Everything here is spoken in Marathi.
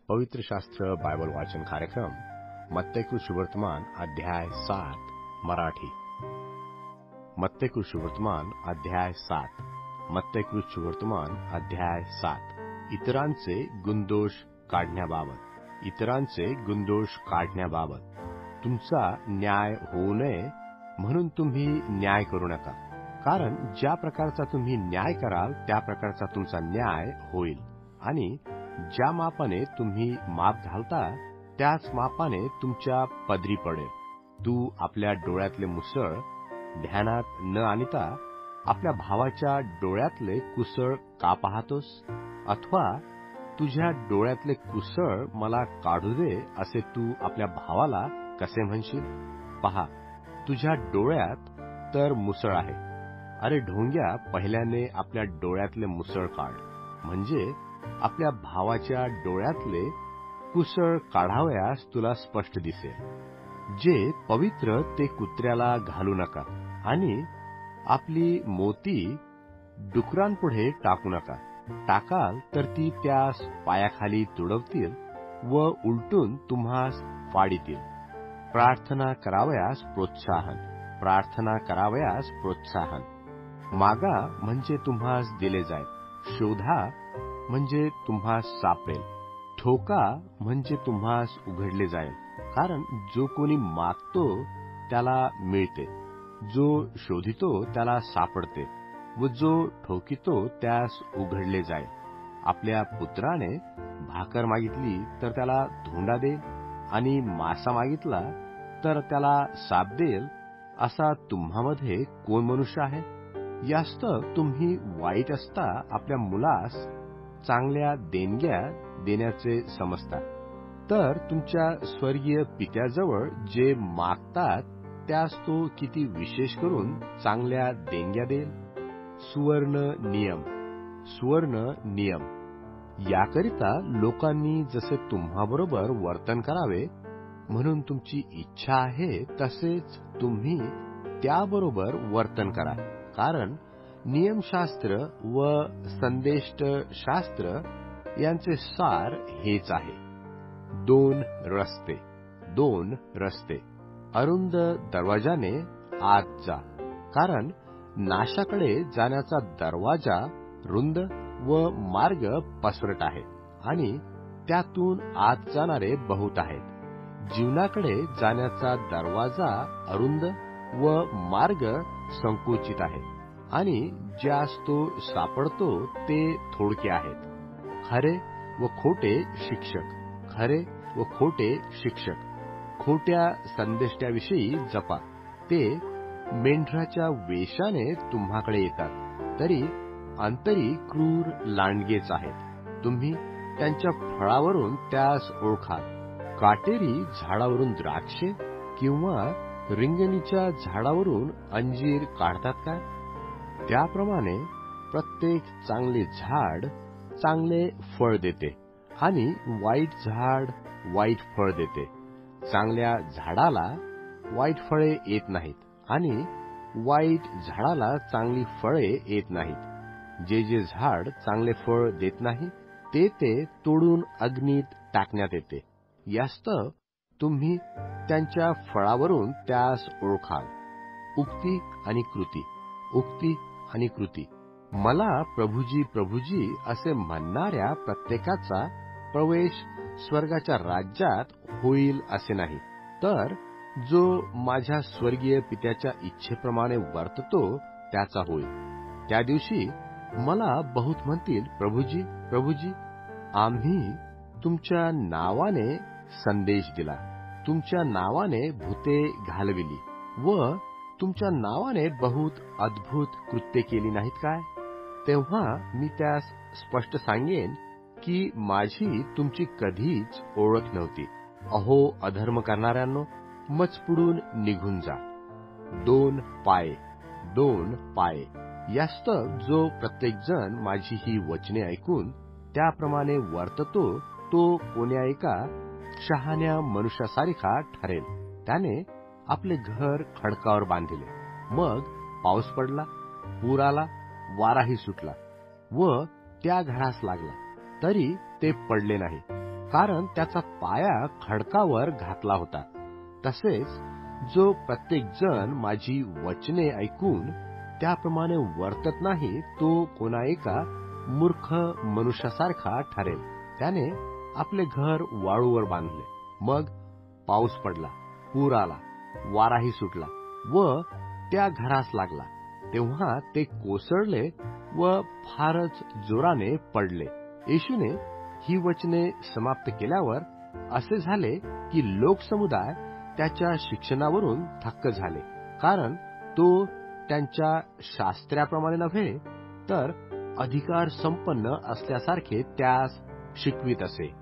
पवित्र शास्त्र बायबल वाचन कार्यक्रम मत्तेकृत सुवर्तमान अध्याय 7 मराठी। मत्तेकृत सुवर्तमान अध्याय 7 मत्तेकृत सुवर्तमान अध्याय 7 इतरांचे गुणदोष काढण्याबाबत तुमचा न्याय होऊ नये म्हणून तुम्ही न्याय करू नका, कारण ज्या प्रकारचा तुम्ही न्याय कराल त्या प्रकारचा तुमचा न्याय होईल, आणि ज्या मापाने तुम्ही माप घालता त्याच मापाने तुमच्या पदरी पडेल। तू आपल्या डोळ्यातले मुसळ ध्यानात न आणता आपल्या भावाच्या डोळ्यातले कुसळ का पाहतोस? अथवा तुझ्या डोळ्यातले कुसळ मला काढू दे असे तू आपल्या भावाला कसे म्हणशील? पहा, तुझ्या डोळ्यात तर मुसळ आहे। अरे ढोंग्या, पहिल्याने आपल्या डोळ्यातले मुसळ काढ, म्हणजे आपल्या भावाच्या डोळ्यातले कुसळ काढावयास तुला स्पष्ट दिसेल। जे पवित्र ते कुत्र्याला घालू नका, आणि आपली मोती डुकरांपुढे टाकू नका। टाकाल तर ती त्यास पायाखाली तुडवतील व उलटून तुम्हास फाडितील। प्रार्थना करावयास प्रोत्साहन। मागा म्हणजे तुम्हास दिले जाईल, शोधा म्हणजे तुम्हास सापडेल, ठोका म्हणजे तुम्हास उघडले जाईल। कारण जो कोणी मागतो त्याला मिळते, जो शोधितो त्याला सापडते, व जो ठोकितो त्यास उघडले जाईल। आपल्या पुत्राने भाकर मागितली तर त्याला धोंडा देईल, आणि मासा मागितला तर त्याला साप देईल, असा तुम्हामध्ये कोण मनुष्य आहे? यास्त तुम्ही वाईट असता आपल्या मुलास चांगल्या देणग्या देण्याचे समजता, तर तुमच्या स्वर्गीय पित्याजवळ जे मागतात त्यास तो किती विशेष करून चांगल्या देणग्या देईल। सुवर्ण नियम याकरिता लोकांनी जसे तुम्हाबरोबर वर्तन करावे म्हणून तुमची इच्छा आहे, तसेच तुम्ही त्याबरोबर वर्तन करा। कारण नियमशास्त्र व संदेष्टशास्त्र यांचे सार हेच आहे। दोन रस्ते अरुंद दरवाजाने आत जा, कारण नाशाकडे जाण्याचा दरवाजा रुंद व मार्ग पसरट आहे, आणि त्यातून आत जाणारे बहुत आहेत। जीवनाकडे जाण्याचा दरवाजा अरुंद व मार्ग संकुचित आहे, आणि ज्यास तो सापडतो ते थोडके आहेत। खरे व खोटे शिक्षक खोट्या संदेष्ट्याविषयी जपा। ते मेंढराच्या वेशाने तुम्हाकडे येतात, तरी अंतरी क्रूर लांडगेच आहेत। तुम्ही त्यांच्या फळावरून त्यास ओळखाल। काटेरी झाडावरून द्राक्षे किंवा रिंगणीच्या झाडावरून अंजीर काढतात काय? त्याप्रमाणे प्रत्येक चांगले झाड चांगले फळ देते, आणि वाईट झाड वाईट फळ देते। चांगल्या झाडाला वाईट फळे येत नाहीत, आणि वाईट झाडाला चांगली फळे येत नाहीत। जे झाड चांगले फळ देत नाही ते तोडून अग्नीत टाकण्यात येते। यास्त तुम्ही त्यांच्या फळावरून त्यास ओळखाल। उक्ती आणि कृती मला प्रभुजी प्रभुजी असे म्हणणाऱ्या प्रत्येकाचा प्रवेश स्वर्गाच्या राज्यात होईल असे नाही, तर जो माझ्या स्वर्गीय पित्याच्या इच्छेप्रमाणे वर्ततो त्याचा होईल। त्या दिवशी मला बहुत म्हणतील, प्रभुजी प्रभुजी, आम्ही तुमच्या नावाने संदेश दिला, तुमच्या नावाने भूते घालविली, व तुमच्या नावाने बहुत अद्भुत कृत्ये केली नाहीत काय? तेव्हा मी त्यास स्पष्ट सांगेन की माझी तुमची कधीच ओळख नव्हती। अहो अधर्म करणाऱ्यांनो, मजपुडून निघून जा। दोन पाय यास्त जो प्रत्येक जण माझी ही वचने ऐकून त्याप्रमाणे वर्ततो तो कोण्या एका शहाण्या मनुष्यासारखा ठरेल। त्याने आपले घर खडकावर बांधिले, मग पाऊस पडला, पूर आला, वाराही सुटला व त्या घरास लागला, तरी ते पडले नाही, कारण त्याचा पाया खडकावर घातला होता. तसेच जो प्रत्येक जण माझी वचने ऐकून त्याप्रमाणे वर्तत नाही, तो कोणा एका मूर्ख मनुष्यासारखा ठरेल. त्याने आपले घर वाळूवर बांधले. मग पाऊस पडला, पूर आला, वाराही सुटला व त्या घरास लागला. तेव्हा ते कोसळले व फारच जोराने पडले. येशूने ही वचने समाप्त केल्यावर असे झाले की लोकसमुदाय त्याच्या शिक्षणावरून थक्क झाले, कारण तो त्यांच्या शास्त्राप्रमाणे नव्हे तर अधिकार संपन्न असल्यासारखे त्यास शिकवित असे.